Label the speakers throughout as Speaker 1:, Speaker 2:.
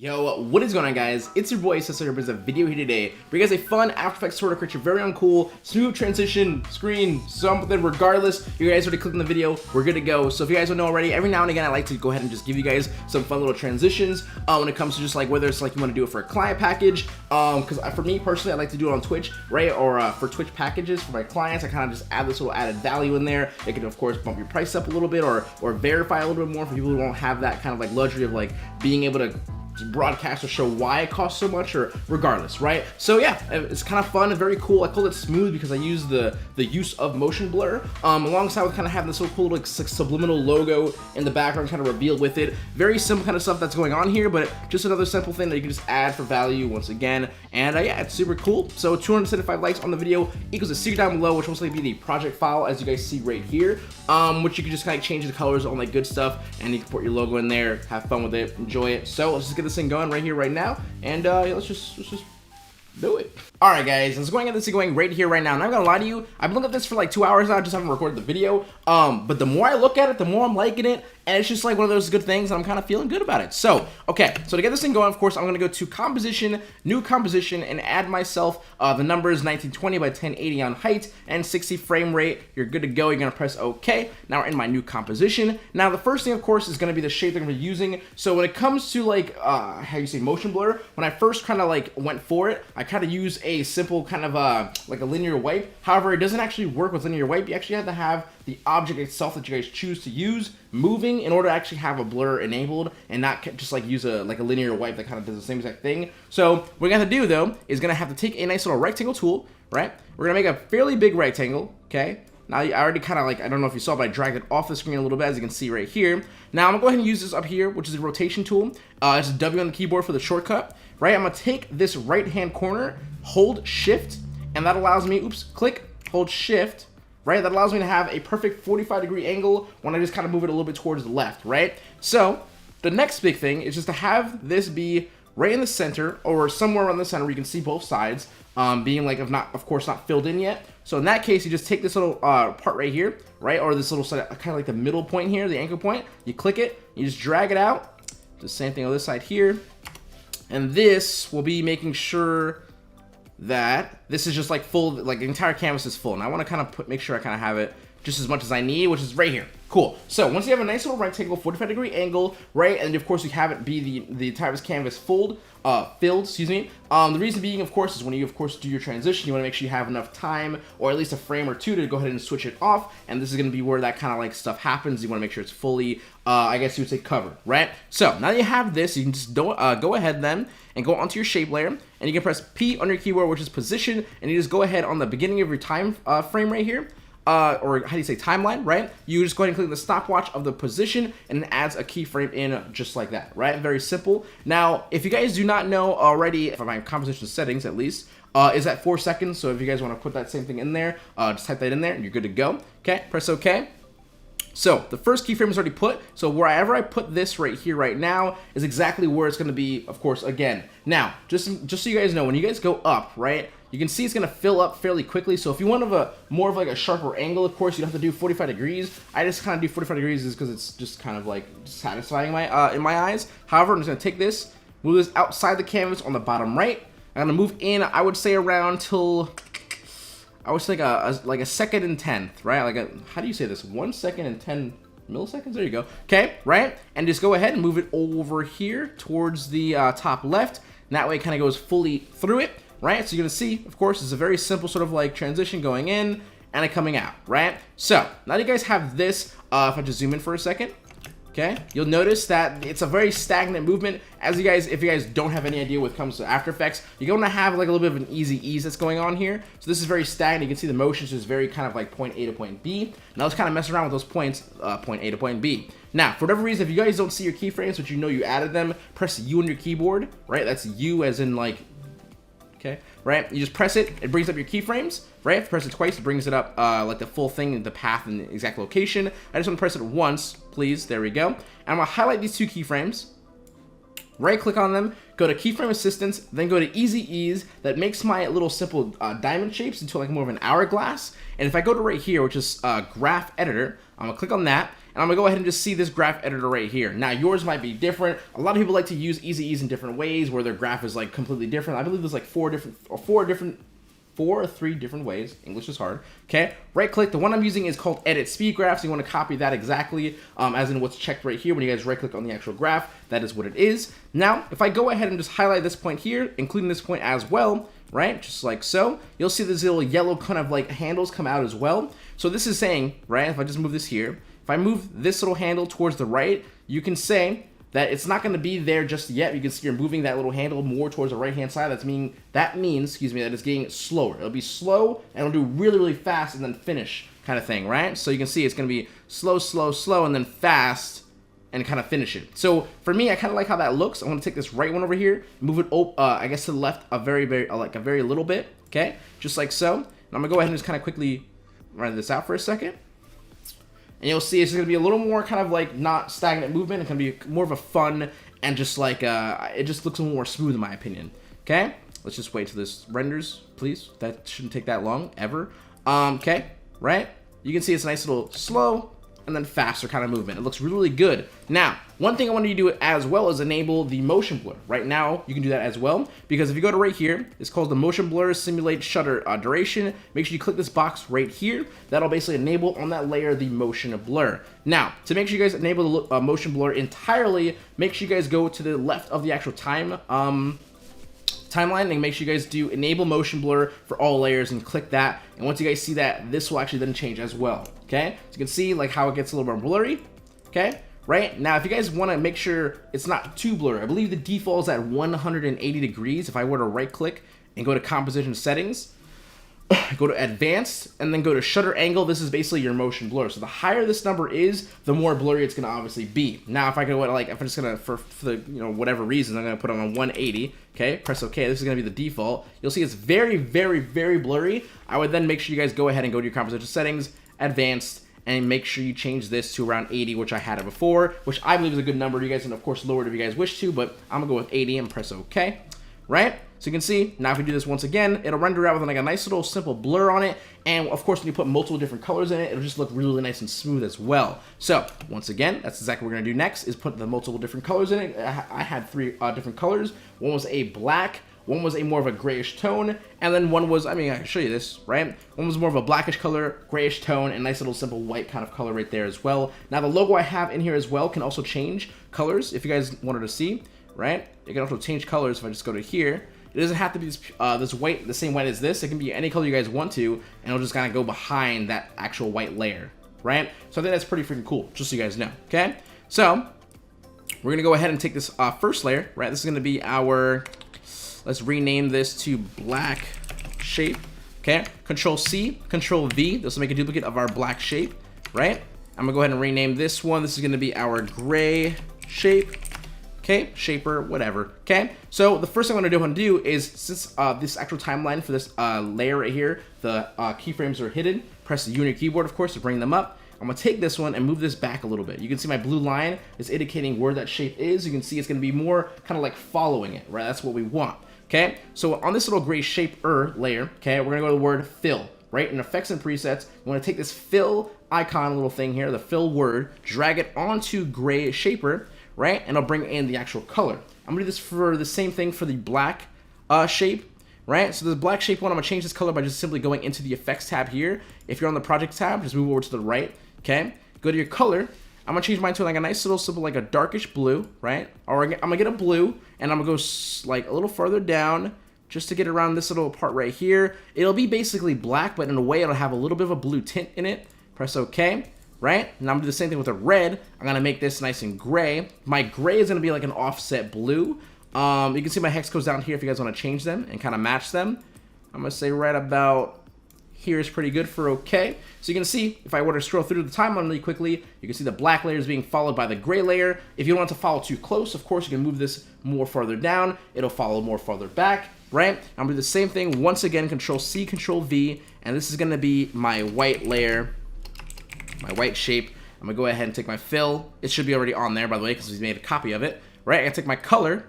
Speaker 1: Yo, what is going on, guys? It's your boy Cesar here with a video here today. Bring you guys a fun After Effects sort of create your very own cool smooth transition screen, something. Regardless, you guys already clicked on the video, we're good to go. So if you guys don't know already, every now and again I like to go ahead and just give you guys some fun little transitions when it comes to just like whether it's like you want to do it for a client package, because for me personally I like to do it on Twitch, right? Or for Twitch packages for my clients, I kind of just add this little added value in there. It can of course bump your price up a little bit or verify a little bit more for people who don't have that kind of like luxury of like being able to broadcast or show why it costs so much, or regardless, right? So yeah, it's kind of fun and very cool. I call it smooth because I use the use of motion blur alongside with kind of having this little cool like subliminal logo in the background kind of revealed with it. Very simple kind of stuff that's going on here, but just another simple thing that you can just add for value once again. And yeah, it's super cool. So 275 likes on the video equals a secret down below, which will mostly be the project file as you guys see right here, which you can just kind of change the colors, all that good stuff, and you can put your logo in there, have fun with it, enjoy it. So let's just get this thing going right here, right now, and yeah, let's just do it. All right, guys, let's go and get this thing going right here, right now. And I'm gonna lie to you, I've been looking at this for like 2 hours now, just haven't recorded the video. But the more I look at it, the more I'm liking it, and it's just like one of those good things, and I'm kind of feeling good about it. So, okay, so to get this thing going, of course, I'm gonna go to composition, new composition, and add myself the numbers 1920 by 1080 on height and 60 frame rate. You're good to go. You're gonna press OK. Now we're in my new composition. Now the first thing, of course, is gonna be the shape that I'm gonna be using. So when it comes to like how you say motion blur, when I first kind of like went for it, I kind of use a simple kind of like a linear wipe. However, it doesn't actually work with linear wipe. You actually have to have the object itself that you guys choose to use moving in order to actually have a blur enabled and not just like use a linear wipe that kind of does the same exact thing. So what we're gonna have to do though is gonna have to take a nice little rectangle tool, right? We're gonna make a fairly big rectangle, okay? Now I already kind of like, I don't know if you saw, but I dragged it off the screen a little bit, as you can see right here. Now I'm gonna go ahead and use this up here, which is a rotation tool. It's a W on the keyboard for the shortcut, right? I'm gonna take this right hand corner, hold shift, and that allows me, oops, click, hold shift, right? That allows me to have a perfect 45-degree angle when I just kind of move it a little bit towards the left, right? So the next big thing is just to have this be right in the center or somewhere around the center where you can see both sides, being like, of course, not filled in yet. So in that case, you just take this little part right here, right? Or this little kind of like the middle point here, the anchor point. You click it, you just drag it out. The same thing on this side here. And this will be making sure that this is just like full, like the entire canvas is full. And I want to kind of make sure I kind of have it just as much as I need, which is right here. Cool. So once you have a nice little rectangle, 45-degree angle, right, and of course you have it be the entire canvas filled, excuse me. The reason being, of course, is when you of course do your transition, you want to make sure you have enough time, or at least a frame or two, to go ahead and switch it off. And this is going to be where that kind of like stuff happens. You want to make sure it's fully, I guess you would say, covered, right? So now that you have this, you can just go ahead then and go onto your shape layer, and you can press P on your keyboard, which is position, and you just go ahead on the beginning of your time frame right here. Or how do you say, timeline, right? You just go ahead and click the stopwatch of the position, and it adds a keyframe in just like that, right? Very simple. Now, if you guys do not know already, for my composition settings at least, is at 4 seconds. So if you guys want to put that same thing in there, just type that in there, and you're good to go. Okay, press OK. So the first keyframe is already put, so wherever I put this right here right now is exactly where it's going to be, of course, again. Now, just so you guys know, when you guys go up, right, you can see it's going to fill up fairly quickly. So if you want more of like a sharper angle, of course, you don't have to do 45 degrees. I just kind of do 45 degrees is because it's just kind of like satisfying in my eyes. However, I'm just going to take this, move this outside the canvas on the bottom right. I'm going to move in, I would say around till, I would say like a second and 10th, right? Like how do you say this? 1 second and 10 milliseconds. There you go. Okay, right? And just go ahead and move it over here towards the top left. And that way it kind of goes fully through it, right? So you're gonna see, of course, it's a very simple sort of like transition going in and it coming out, right? So now that you guys have this, if I just zoom in for a second, okay, you'll notice that it's a very stagnant movement. If you guys don't have any idea what comes to After Effects, you're going to have like a little bit of an easy ease that's going on here. So this is very stagnant. You can see the motions is very kind of like point A to point B. Now let's kind of mess around with those points, point A to point B. Now, for whatever reason, if you guys don't see your keyframes, but you know you added them, press U on your keyboard, right? That's U as in like, okay, right? You just press it, it brings up your keyframes, right? If you press it twice, it brings it up like the full thing, the path and the exact location. I just want to press it once, please. There we go. And I'm gonna highlight these two keyframes, right click on them, go to keyframe assistance, then go to easy ease. That makes my little simple diamond shapes into like more of an hourglass. And if I go to right here, which is graph editor, I'm gonna click on that, and I'm gonna go ahead and just see this graph editor right here. Now yours might be different. A lot of people like to use easy ease in different ways where their graph is like completely different. I believe there's like four or three different ways. English is hard. Okay, right click. The one I'm using is called edit speed graph, so you want to copy that exactly as in what's checked right here. When you guys right click on the actual graph, that is what it is. Now if I go ahead and just highlight this point here, including this point as well, right, just like so, you'll see these little yellow kind of like handles come out as well. So this is saying, right, if I just move this here, if I move this little handle towards the right, you can say that it's not going to be there just yet. You can see you're moving that little handle more towards the right hand side. That means, excuse me, that it's getting slower. It'll be slow and it'll do really, really fast and then finish kind of thing, right? So you can see it's going to be slow, slow, slow, and then fast and kind of finish it. So for me, I kind of like how that looks. I'm going to take this right one over here, move it I guess to the left a very little bit, okay? Just like so. And I'm going to go ahead and just kind of quickly run this out for a second. And you'll see it's going to be a little more kind of like not stagnant movement. It's going to be more of a fun and just like, it just looks a little more smooth in my opinion. Okay, let's just wait till this renders, please. That shouldn't take that long, ever. Okay, right? You can see it's a nice little slow and then faster kind of movement. It looks really, really good. Now, one thing I want you to do as well is enable the motion blur. Right now, you can do that as well, because if you go to right here, it's called the motion blur simulate shutter duration. Make sure you click this box right here. That'll basically enable on that layer the motion blur. Now, to make sure you guys enable the motion blur entirely, make sure you guys go to the left of the actual timeline and make sure you guys do enable motion blur for all layers and click that. And once you guys see that, this will actually then change as well. Okay, so you can see like how it gets a little more blurry. Okay, right now if you guys want to make sure it's not too blurry, I believe the default is at 180 degrees. If I were to right click and go to composition settings, go to advanced, and then go to shutter angle, this is basically your motion blur. So the higher this number is, the more blurry it's gonna obviously be. Now if I go like, if I'm just gonna, for the, you know, whatever reason, I'm gonna put it on 180, okay, press OK, this is gonna be the default. You'll see it's very, very, very blurry. I would then make sure you guys go ahead and go to your composition settings, advanced, and make sure you change this to around 80, which I had it before, which I believe is a good number. You guys can of course lower it if you guys wish to, but I'm gonna go with 80 and press OK, right? So you can see, now if we do this once again, it'll render out with like a nice little simple blur on it. And of course, when you put multiple different colors in it, it'll just look really, really nice and smooth as well. So once again, that's exactly what we're gonna do next, is put the multiple different colors in it. I had three different colors. One was a black, one was a more of a grayish tone, and then one was, I mean, I can show you this, right? One was more of a blackish color, grayish tone, and nice little simple white kind of color right there as well. Now the logo I have in here as well can also change colors if you guys wanted to see, right? You can also change colors if I just go to here. It doesn't have to be this white, the same white as this. It can be any color you guys want to, and it'll just kind of go behind that actual white layer, right? So I think that's pretty freaking cool, just so you guys know, okay? So we're gonna go ahead and take this first layer, right? This is gonna be our, let's rename this to black shape, okay? Control C, Control V, this will make a duplicate of our black shape, right? I'm gonna go ahead and rename this one. This is gonna be our gray shape. Okay, shaper, whatever. Okay, so the first thing I'm gonna do is, since this actual timeline for this layer right here, the keyframes are hidden, press the U on your keyboard, of course, to bring them up. I'm gonna take this one and move this back a little bit. You can see my blue line is indicating where that shape is. You can see it's gonna be more kind of like following it, right? That's what we want. Okay, so on this little gray shaper layer, okay, we're gonna go to the word fill, right? In effects and presets, we wanna take this fill icon little thing here, the fill word, drag it onto gray shaper, right? And I'll bring in the actual color. I'm gonna do this for the same thing for the black shape, right? So this black shape one, I'm gonna change this color by just simply going into the effects tab here. If you're on the project tab, just move over to the right, okay? Go to your color. I'm gonna change mine to like a nice little simple, like a darkish blue, right? Or I'm gonna get a blue, and I'm gonna go like a little further down just to get around this little part right here. It'll be basically black, but in a way it'll have a little bit of a blue tint in it. Press OK. Right? Now I'm gonna do the same thing with the red. I'm gonna make this nice and gray. My gray is gonna be like an offset blue. You can see my hex codes down here if you guys wanna change them and kind of match them. I'm gonna say right about here is pretty good for okay. So you can see, if I were to scroll through the timeline really quickly, you can see the black layer is being followed by the gray layer. If you don't want to follow too close, of course, you can move this more farther down. It'll follow more farther back, right? I'm gonna do the same thing once again, Control C, Control V, and this is gonna be my white layer, my white shape. I'm gonna go ahead and take my fill. It should be already on there, by the way, because we made a copy of it, right? I can take my color, and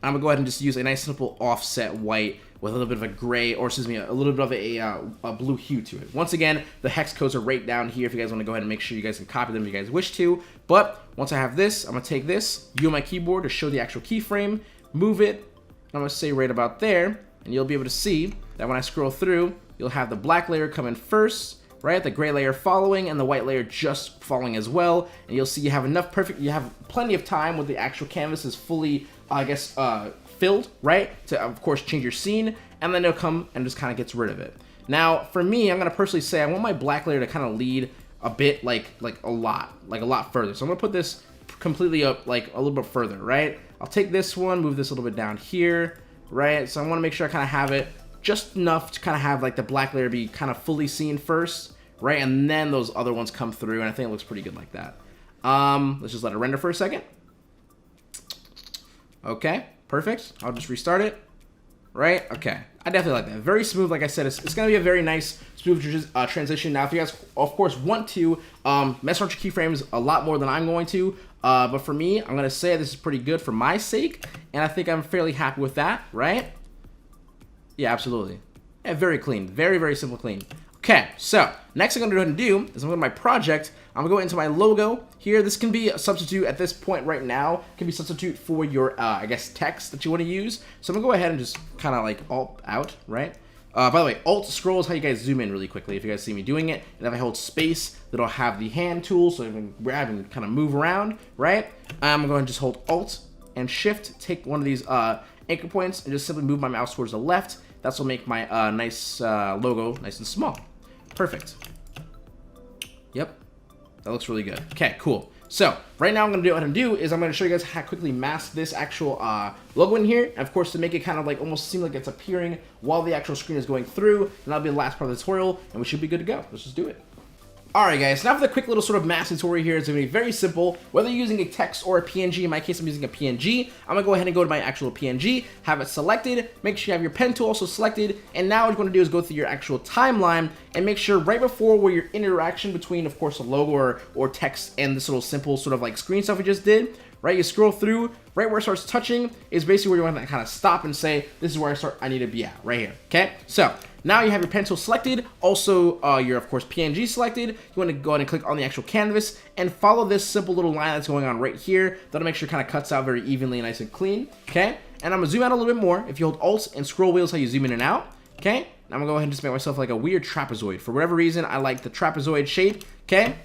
Speaker 1: I'm gonna go ahead and just use a nice simple offset white with a little bit of a gray, or excuse me, a little bit of a blue hue to it. Once again, the hex codes are right down here if you guys want to go ahead and make sure you guys can copy them if you guys wish to. But once I have this, I'm gonna take this, U on my keyboard to show the actual keyframe, move it, and I'm gonna say right about there, and you'll be able to see that when I scroll through, you'll have the black layer come in first, right? The gray layer following, and the white layer just following as well. And you'll see you have you have plenty of time when the actual canvas is fully, I guess, filled, right? To, of course, change your scene, and then it'll come and just kind of gets rid of it. Now, for me, I'm gonna personally say I want my black layer to kind of lead a bit, like a lot further. So I'm gonna put this completely up, like a little bit further, right? I'll take this one, move this a little bit down here, right? So I want to make sure I kind of have it just enough to kind of have like the black layer be kind of fully seen first, right? And then those other ones come through, and I think it looks pretty good like that. Let's just let it render for a second. Okay, perfect. I'll just restart it. Right? Okay. I definitely like that. Very smooth, like I said. It's going to be a very nice, smooth transition. Now, if you guys, of course, want to mess around your keyframes a lot more than I'm going to, but for me, I'm going to say this is pretty good for my sake, and I think I'm fairly happy with that, right? Yeah, absolutely. Yeah, very clean. Very, very simple clean. Okay, so next thing I'm going to do is I'm going to my project. I'm going to go into my logo here. This can be a substitute at this point right now. It can be a substitute for your, I guess, text that you want to use. So I'm going to go ahead and just kind of like alt out, right? By the way, alt scroll is how you guys zoom in really quickly if you guys see me doing it. And if I hold space, that'll have the hand tool so I can grab and kind of move around, right? I'm going to just hold alt and shift, take one of these anchor points, and just simply move my mouse towards the left. That's what will make my nice logo nice and small. Perfect. Yep. That looks really good. Okay, cool. So, right now I'm going to do what I'm going to do is I'm going to show you guys how to quickly mask this actual logo in here. And of course, to make it kind of like almost seem like it's appearing while the actual screen is going through. And that'll be the last part of the tutorial, and we should be good to go. Let's just do it. Alright guys, now for the quick little sort of mask tutorial here, it's going to be very simple. Whether you're using a text or a PNG, in my case I'm using a PNG, I'm going to go ahead and go to my actual PNG, have it selected, make sure you have your pen tool also selected, and now what you're going to do is go through your actual timeline and make sure right before where your interaction between, of course, a logo or text and this little simple sort of like screen stuff we just did, right, you scroll through, right where it starts touching is basically where you want to kind of stop and say, this is where I need to be at, right here, okay? So, now you have your pencil selected, also your, of course, PNG selected. You want to go ahead and click on the actual canvas and follow this simple little line that's going on right here. That'll make sure it kind of cuts out very evenly and nice and clean, okay? And I'm going to zoom out a little bit more. If you hold Alt and scroll wheel is how you zoom in and out, okay? Now I'm going to go ahead and just make myself like a weird trapezoid. For whatever reason, I like the trapezoid shape, okay?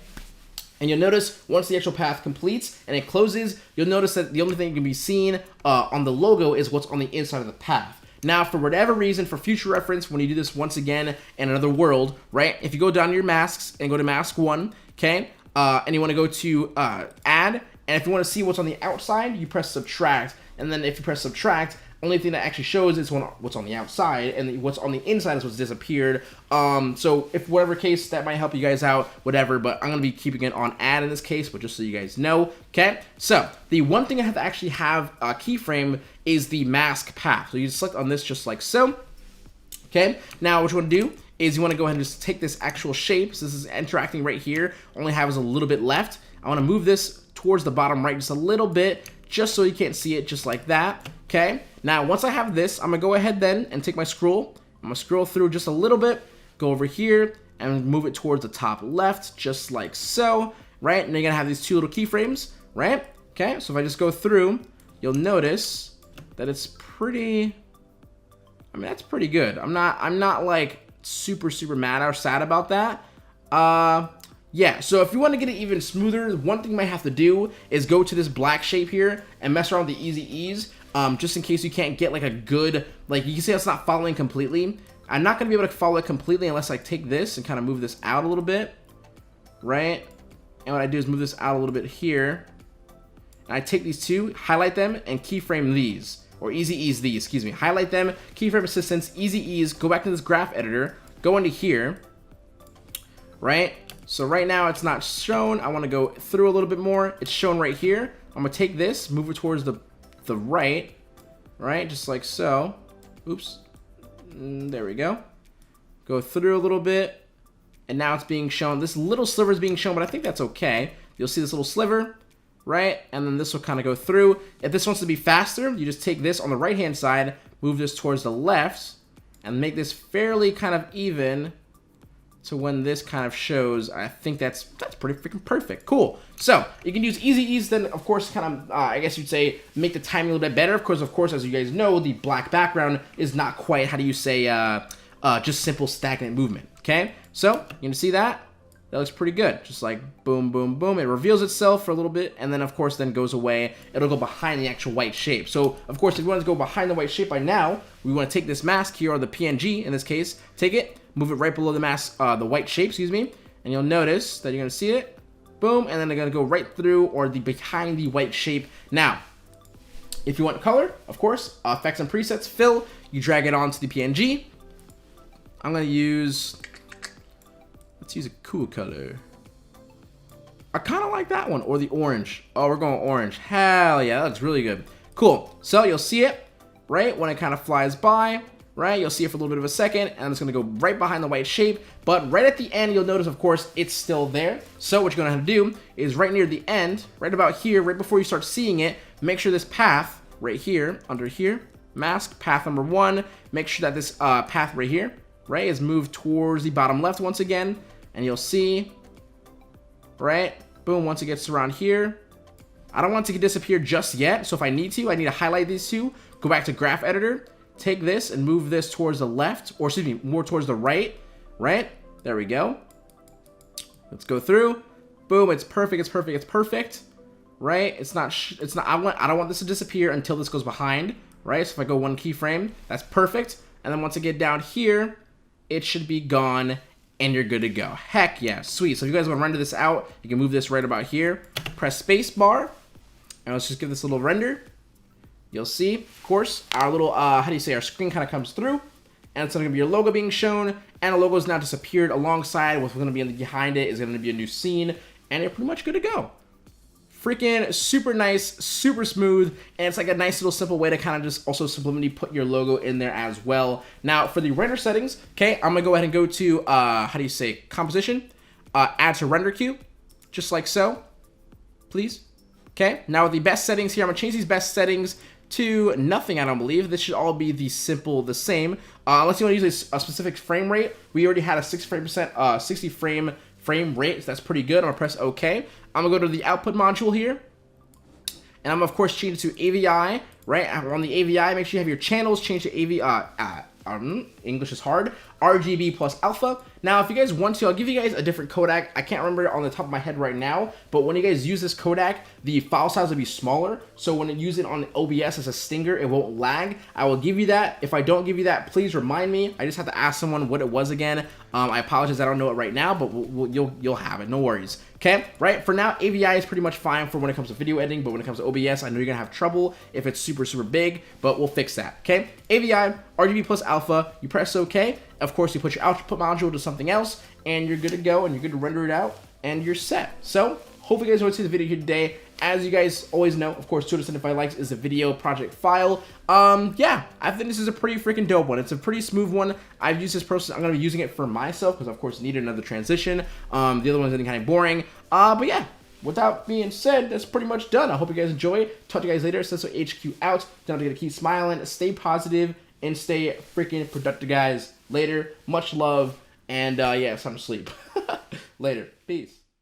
Speaker 1: And you'll notice once the actual path completes and it closes, you'll notice that the only thing you can be seen on the logo is what's on the inside of the path. Now, for whatever reason, for future reference, when you do this once again in another world, right, if you go down to your masks and go to mask 1, okay, and you want to go to add, and if you want to see what's on the outside, you press subtract, and then if you press subtract, only thing that actually shows is what's on the outside, and what's on the inside is what's disappeared. So if whatever case, that might help you guys out, whatever, but I'm going to be keeping it on add in this case, but just so you guys know, okay? So, the one thing I have to actually have a keyframe is the mask path. So you select on this just like so, okay? Now, what you want to do is you want to go ahead and just take this actual shape. So this is interacting right here, only has a little bit left. I want to move this towards the bottom right just a little bit, just so you can't see it, just like that, okay? Now, once I have this, I'm going to go ahead then and take my scroll. I'm going to scroll through just a little bit, go over here, and move it towards the top left, just like so, right? And you're going to have these two little keyframes, right? Okay, so if I just go through, you'll notice that it's pretty, I mean, that's pretty good. I'm not like super mad or sad about that. Yeah, so if you want to get it even smoother, one thing you might have to do is go to this black shape here and mess around with the easy ease, just in case you can't get like a good, like you can see it's not following completely. I'm not going to be able to follow it completely unless I take this and kind of move this out a little bit, right? And what I do is move this out a little bit here. And I take these two, highlight them, and keyframe these, or easy ease these, excuse me. Highlight them, keyframe assistance, easy ease, go back to this graph editor, go into here, right? So right now it's not shown. I want to go through a little bit more. It's shown right here. I'm going to take this, move it towards the right, just like so. Oops. There we go. Go through a little bit, and now it's being shown. This little sliver is being shown, but I think that's okay. You'll see this little sliver, right? And then this will kind of go through. If this wants to be faster, you just take this on the right-hand side, move this towards the left, and make this fairly kind of even to when this kind of shows. I think that's pretty freaking perfect. Cool. So you can use easy ease, then of course kind of I guess you'd say make the timing a little bit better. Of course, as you guys know, the black background is not quite, how do you say, just simple stagnant movement. Okay, so you can see that. That looks pretty good. Just like boom, boom, boom. It reveals itself for a little bit, and then of course then goes away. It'll go behind the actual white shape. So of course, if you want to go behind the white shape by now, we want to take this mask here, or the PNG in this case, take it, move it right below the mask, the white shape, excuse me, and you'll notice that you're gonna see it, boom, and then they're gonna go right through, or the behind the white shape. Now, if you want color, of course, effects and presets, fill, you drag it onto the PNG. I'm gonna use, let's use a cool color. I kind of like that one, or the orange. Oh, we're going orange. Hell yeah, that looks really good. Cool. So you'll see it, right, when it kind of flies by, right? You'll see it for a little bit of a second, and it's going to go right behind the white shape. But right at the end, you'll notice, of course, it's still there. So what you're going to have to do is right near the end, right about here, right before you start seeing it, make sure this path right here, under here, mask, path number 1, make sure that this path right here, right, is moved towards the bottom left once again, and you'll see, right, boom, once it gets around here. I don't want it to disappear just yet, so if I need to highlight these two, go back to graph editor, take this and move this towards the left, or excuse me, more towards the right, right, there we go. Let's go through, boom, it's perfect, it's perfect, it's perfect, right, it's not, I don't want this to disappear until this goes behind, right, so if I go 1 keyframe, that's perfect, and then once I get down here, it should be gone, and you're good to go. Heck yeah, sweet. So if you guys want to render this out, you can move this right about here, press space bar, and let's just give this a little render. You'll see, of course, our little, how do you say, our screen kind of comes through, and it's going to be your logo being shown, and the logo is now disappeared alongside what's going to be behind it is going to be a new scene, and you're pretty much good to go. Freaking super nice, super smooth, and it's like a nice little simple way to kind of just also subliminally put your logo in there as well. Now for the render settings, okay, I'm gonna go ahead and go to, how do you say, composition, add to render queue, just like so, please. Okay, now with the best settings here, I'm gonna change these best settings to nothing, I don't believe. This should all be the same. Unless you want to use a specific frame rate, we already had a 60 frame rate, so that's pretty good. I'm gonna press OK. I'm gonna go to the output module here, and I'm of course change it to AVI, right? On the AVI, make sure you have your channels change to AVI. English is hard. RGB plus alpha. Now, if you guys want to, I'll give you guys a different codec. I can't remember it on the top of my head right now, but when you guys use this codec, the file size will be smaller. So when you use it on OBS as a stinger, it won't lag. I will give you that. If I don't give you that, please remind me. I just have to ask someone what it was again. I apologize, I don't know it right now, but you'll have it. No worries. Okay, right? For now, AVI is pretty much fine for when it comes to video editing, but when it comes to OBS, I know you're gonna have trouble if it's super, super big, but we'll fix that. Okay, AVI, RGB plus alpha. You press OK. Of course, you put your output module to something else, and you're good to go, and you're good to render it out, and you're set. So, hopefully you guys enjoyed the video here today. As you guys always know, of course, 2 to 75 likes is a video project file. Yeah, I think this is a pretty freaking dope one. It's a pretty smooth one. I've used this personally. I'm going to be using it for myself, because of course, I needed another transition. The other one's getting kind of boring. But yeah, without being said, that's pretty much done. I hope you guys enjoy. Talk to you guys later. Senso HQ out. Don't forget to keep smiling, stay positive, and stay freaking productive, guys. Later. Much love. And yeah, it's time to sleep. Later. Peace.